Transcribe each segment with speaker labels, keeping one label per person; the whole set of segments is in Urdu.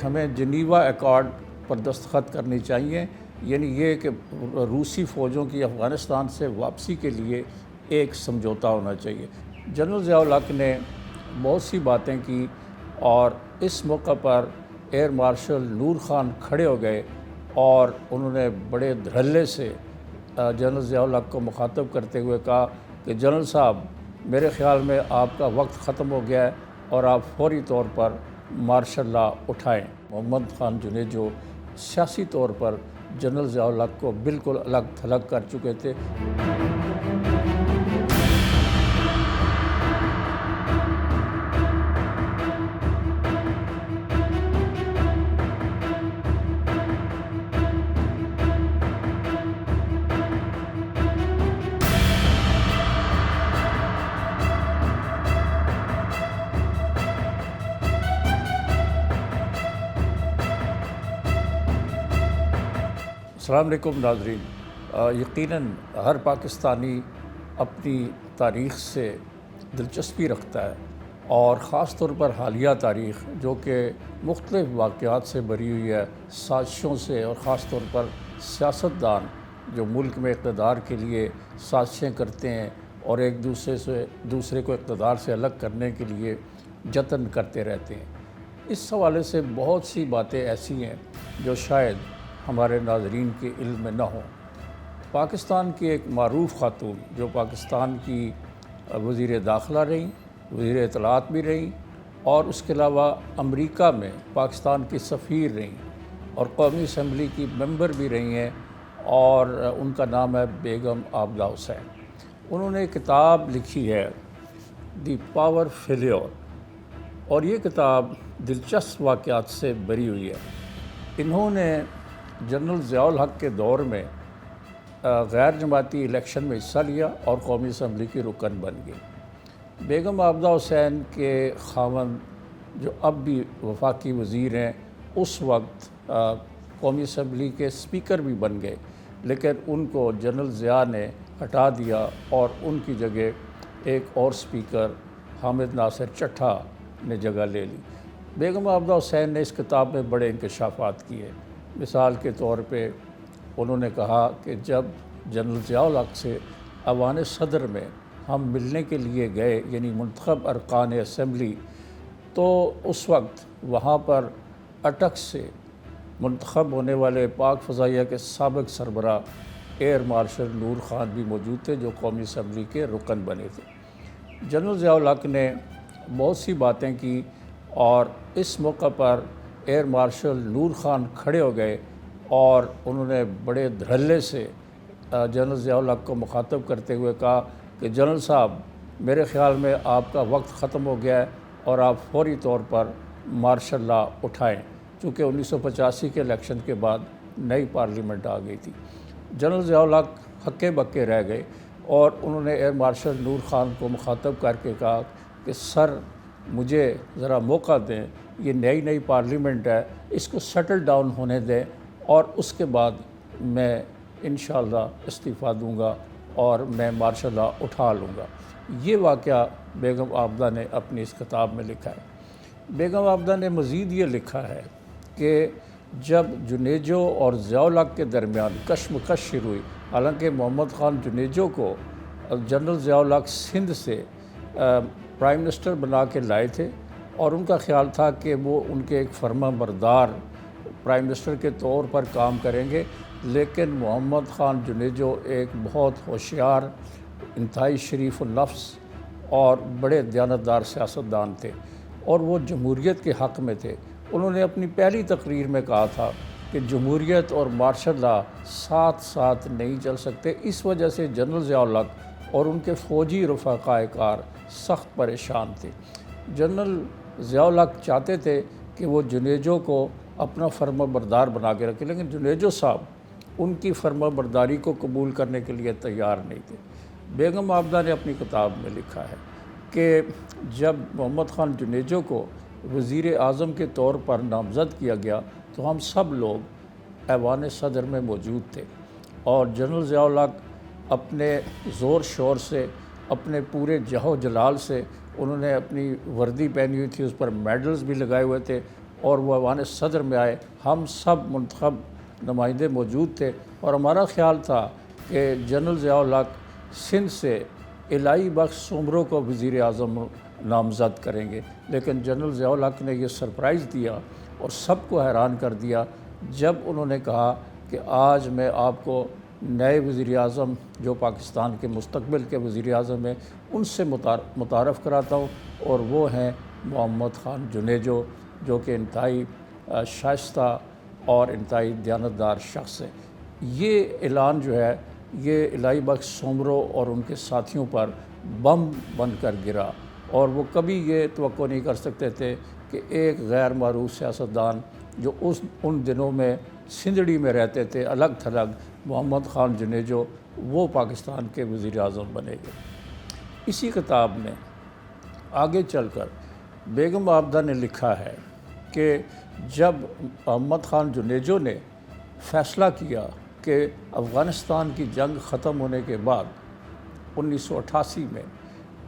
Speaker 1: ہمیں جنیوا ایکارڈ پر دستخط کرنی چاہیے، یعنی یہ کہ روسی فوجوں کی افغانستان سے واپسی کے لیے ایک سمجھوتا ہونا چاہیے۔ جنرل ضیاء الحق نے بہت سی باتیں کی اور اس موقع پر ایئر مارشل نور خان کھڑے ہو گئے اور انہوں نے بڑے دھڑلے سے جنرل ضیاء الحق کو مخاطب کرتے ہوئے کہا کہ جنرل صاحب، میرے خیال میں آپ کا وقت ختم ہو گیا ہے اور آپ فوری طور پر مارشل لا اٹھائیں۔ محمد خان جنیجو سیاسی طور پر جنرل ضیاء الحق کو بالکل الگ تھلگ کر چکے تھے۔ السلام علیکم ناظرین، یقیناً ہر پاکستانی اپنی تاریخ سے دلچسپی رکھتا ہے اور خاص طور پر حالیہ تاریخ جو کہ مختلف واقعات سے بھری ہوئی ہے، سازشوں سے، اور خاص طور پر سیاستدان جو ملک میں اقتدار کے لیے سازشیں کرتے ہیں اور ایک دوسرے کو اقتدار سے الگ کرنے کے لیے جتن کرتے رہتے ہیں۔ اس حوالے سے بہت سی باتیں ایسی ہیں جو شاید ہمارے ناظرین کے علم میں نہ ہوں۔ پاکستان کی ایک معروف خاتون جو پاکستان کی وزیر داخلہ رہیں، وزیر اطلاعات بھی رہیں، اور اس کے علاوہ امریکہ میں پاکستان کی سفیر رہیں اور قومی اسمبلی کی ممبر بھی رہی ہیں، اور ان کا نام ہے بیگم عابدہ حسین۔ انہوں نے ایک کتاب لکھی ہے دی پاور فیلیور، اور یہ کتاب دلچسپ واقعات سے بھری ہوئی ہے۔ انہوں نے جنرل ضیاء الحق کے دور میں غیر جماعتی الیکشن میں حصہ لیا اور قومی اسمبلی کی رکن بن گئی۔ بیگم عابدہ حسین کے خاوند جو اب بھی وفاقی وزیر ہیں، اس وقت قومی اسمبلی کے اسپیکر بھی بن گئے، لیکن ان کو جنرل ضیاء نے ہٹا دیا اور ان کی جگہ ایک اور اسپیکر حامد ناصر چٹھا نے جگہ لے لی۔ بیگم عابدہ حسین نے اس کتاب میں بڑے انکشافات کیے۔ مثال کے طور پہ انہوں نے کہا کہ جب جنرل ضیاء الحق سے ایوان صدر میں ہم ملنے کے لیے گئے، یعنی منتخب ارکان اسمبلی، تو اس وقت وہاں پر اٹک سے منتخب ہونے والے پاک فضائیہ کے سابق سربراہ ایئر مارشل نور خان بھی موجود تھے جو قومی اسمبلی کے رکن بنے تھے۔ جنرل ضیاء الحق نے بہت سی باتیں کی اور اس موقع پر ایئر مارشل نور خان کھڑے ہو گئے اور انہوں نے بڑے دھڑلے سے جنرل ضیاء الحق کو مخاطب کرتے ہوئے کہا کہ جنرل صاحب، میرے خیال میں آپ کا وقت ختم ہو گیا ہے اور آپ فوری طور پر مارشل لا اٹھائیں، چونکہ 1985 کے الیکشن کے بعد نئی پارلیمنٹ آ گئی تھی۔ جنرل ضیاء الحق ہکے بکے رہ گئے اور انہوں نے ایئر مارشل نور خان کو مخاطب کر کے کہا کہ سر، مجھے ذرا موقع دیں، یہ نئی پارلیمنٹ ہے، اس کو سیٹل ڈاؤن ہونے دیں اور اس کے بعد میں انشاءاللہ استعفیٰ دوں گا اور میں مارشل لا اٹھا لوں گا۔ یہ واقعہ بیگم عابدہ نے اپنی اس کتاب میں لکھا ہے۔ بیگم عابدہ نے مزید یہ لکھا ہے کہ جب جنیجو اور ضیاء الحق کے درمیان کشمکش شروع ہوئی، حالانکہ محمد خان جنیجو کو جنرل ضیاء الحق سندھ سے پرائم منسٹر بنا کے لائے تھے اور ان کا خیال تھا کہ وہ ان کے ایک فرما بردار پرائم منسٹر کے طور پر کام کریں گے، لیکن محمد خان جنیجو ایک بہت ہوشیار، انتہائی شریف النفس اور بڑے دیانتدار سیاستدان تھے، اور وہ جمہوریت کے حق میں تھے۔ انہوں نے اپنی پہلی تقریر میں کہا تھا کہ جمہوریت اور مارشل لا ساتھ ساتھ نہیں چل سکتے۔ اس وجہ سے جنرل ضیاء الحق اور ان کے فوجی رفقائے کار سخت پریشان تھے۔ جنرل ضیاء الحق چاہتے تھے کہ وہ جنیجو کو اپنا فرما بردار بنا کے رکھے، لیکن جنیجو صاحب ان کی فرما برداری کو قبول کرنے کے لیے تیار نہیں تھے۔ بیگم عابدہ نے اپنی کتاب میں لکھا ہے کہ جب محمد خان جنیجو کو وزیر اعظم کے طور پر نامزد کیا گیا تو ہم سب لوگ ایوان صدر میں موجود تھے، اور جنرل ضیاء الحق اپنے زور شور سے، اپنے پورے جہو جلال سے، انہوں نے اپنی وردی پہنی ہوئی تھی، اس پر میڈلز بھی لگائے ہوئے تھے، اور وہ ایوان صدر میں آئے، ہم سب منتخب نمائندے موجود تھے، اور ہمارا خیال تھا کہ جنرل ضیاء الحق سندھ سے الہی بخش سومرو کو وزیر اعظم نامزد کریں گے، لیکن جنرل ضیاء الحق نے یہ سرپرائز دیا اور سب کو حیران کر دیا جب انہوں نے کہا کہ آج میں آپ کو نئے وزیر اعظم جو پاکستان کے مستقبل کے وزیر اعظم ہیں ان سے متعارف کراتا ہوں، اور وہ ہیں محمد خان جنیجو، جو کہ انتہائی شائستہ اور انتہائی دیانتدار شخص ہے۔ یہ اعلان جو ہے یہ الہی بخش سومرو اور ان کے ساتھیوں پر بم بن کر گرا، اور وہ کبھی یہ توقع نہیں کر سکتے تھے کہ ایک غیر معروف سیاستدان جو ان دنوں میں سندھڑی میں رہتے تھے الگ تھلگ، محمد خان جنیجو، وہ پاکستان کے وزیر اعظم بنے گے۔ اسی کتاب میں آگے چل کر بیگم عابدہ نے لکھا ہے کہ جب محمد خان جنیجو نے فیصلہ کیا کہ افغانستان کی جنگ ختم ہونے کے بعد 1988 میں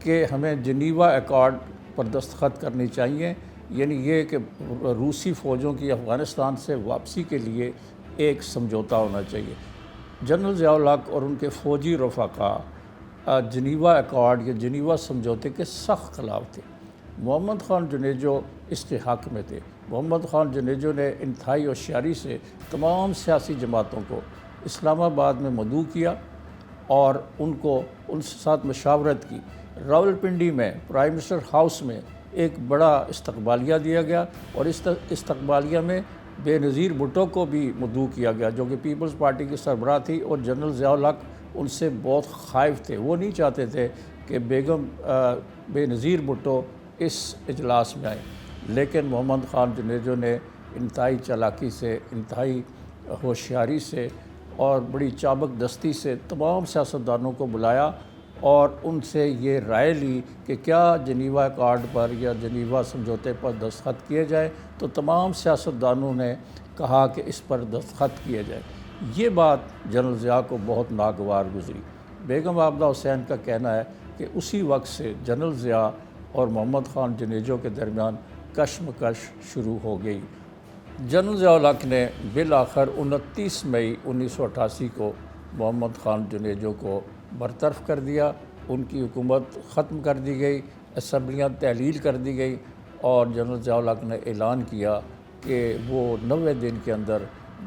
Speaker 1: کہ ہمیں جنیوا ایکارڈ پر دستخط کرنی چاہیے، یعنی یہ کہ روسی فوجوں کی افغانستان سے واپسی کے لیے ایک سمجھوتا ہونا چاہیے، جنرل ضیاء الحق اور ان کے فوجی رفقا جنیوا ایکارڈ یا جنیوا سمجھوتے کے سخت خلاف تھے۔ محمد خان جنیجو اس کے حق میں تھے۔ محمد خان جنیجو نے انتہائی ہوشیاری سے تمام سیاسی جماعتوں کو اسلام آباد میں مدعو کیا اور ان سے ساتھ مشاورت کی۔ راولپنڈی میں پرائم منسٹر ہاؤس میں ایک بڑا استقبالیہ دیا گیا، اور اس استقبالیہ میں بے نظیر بھٹو کو بھی مدعو کیا گیا، جو کہ پیپلز پارٹی کی سربراہ تھی، اور جنرل ضیاء الحق ان سے بہت خائف تھے۔ وہ نہیں چاہتے تھے کہ بیگم بے نظیر بھٹو اس اجلاس میں آئیں، لیکن محمد خان جنیجو نے انتہائی چالاکی سے، انتہائی ہوشیاری سے اور بڑی چابک دستی سے تمام سیاستدانوں کو بلایا اور ان سے یہ رائے لی کہ کیا جنیوا ایکارڈ پر یا جنیوا سمجھوتے پر دستخط کیے جائے، تو تمام سیاستدانوں نے کہا کہ اس پر دستخط کیے جائے۔ یہ بات جنرل ضیاء کو بہت ناگوار گزری۔ بیگم عابدہ حسین کا کہنا ہے کہ اسی وقت سے جنرل ضیاء اور محمد خان جنیجو کے درمیان کشمکش شروع ہو گئی۔ جنرل ضیاء الحق نے بالآخر 29 مئی 1988 کو محمد خان جنیجو کو برطرف کر دیا، ان کی حکومت ختم کر دی گئی، اسمبلیاں تحلیل کر دی گئی، اور جنرل ضیاء الحق نے اعلان کیا کہ وہ 90 دن کے اندر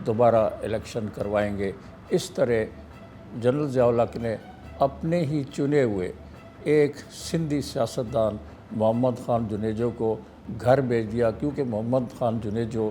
Speaker 1: دوبارہ الیکشن کروائیں گے۔ اس طرح جنرل ضیاء الحق نے اپنے ہی چنے ہوئے ایک سندھی سیاستدان محمد خان جنیجو کو گھر بھیج دیا، کیونکہ محمد خان جنیجو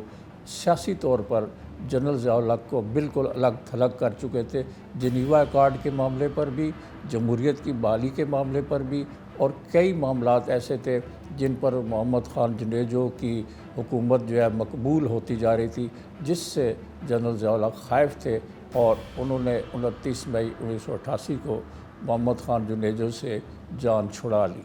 Speaker 1: سیاسی طور پر جنرل ضیاء الحق کو بالکل الگ تھلگ کر چکے تھے، جنیوا ایکارڈ کے معاملے پر بھی، جمہوریت کی بحالی کے معاملے پر بھی، اور کئی معاملات ایسے تھے جن پر محمد خان جنیجو کی حکومت جو ہے مقبول ہوتی جا رہی تھی، جس سے جنرل ضیاء الحق خائف تھے، اور انہوں نے 29 مئی 1988 کو محمد خان جنیجو سے جان چھڑا لی۔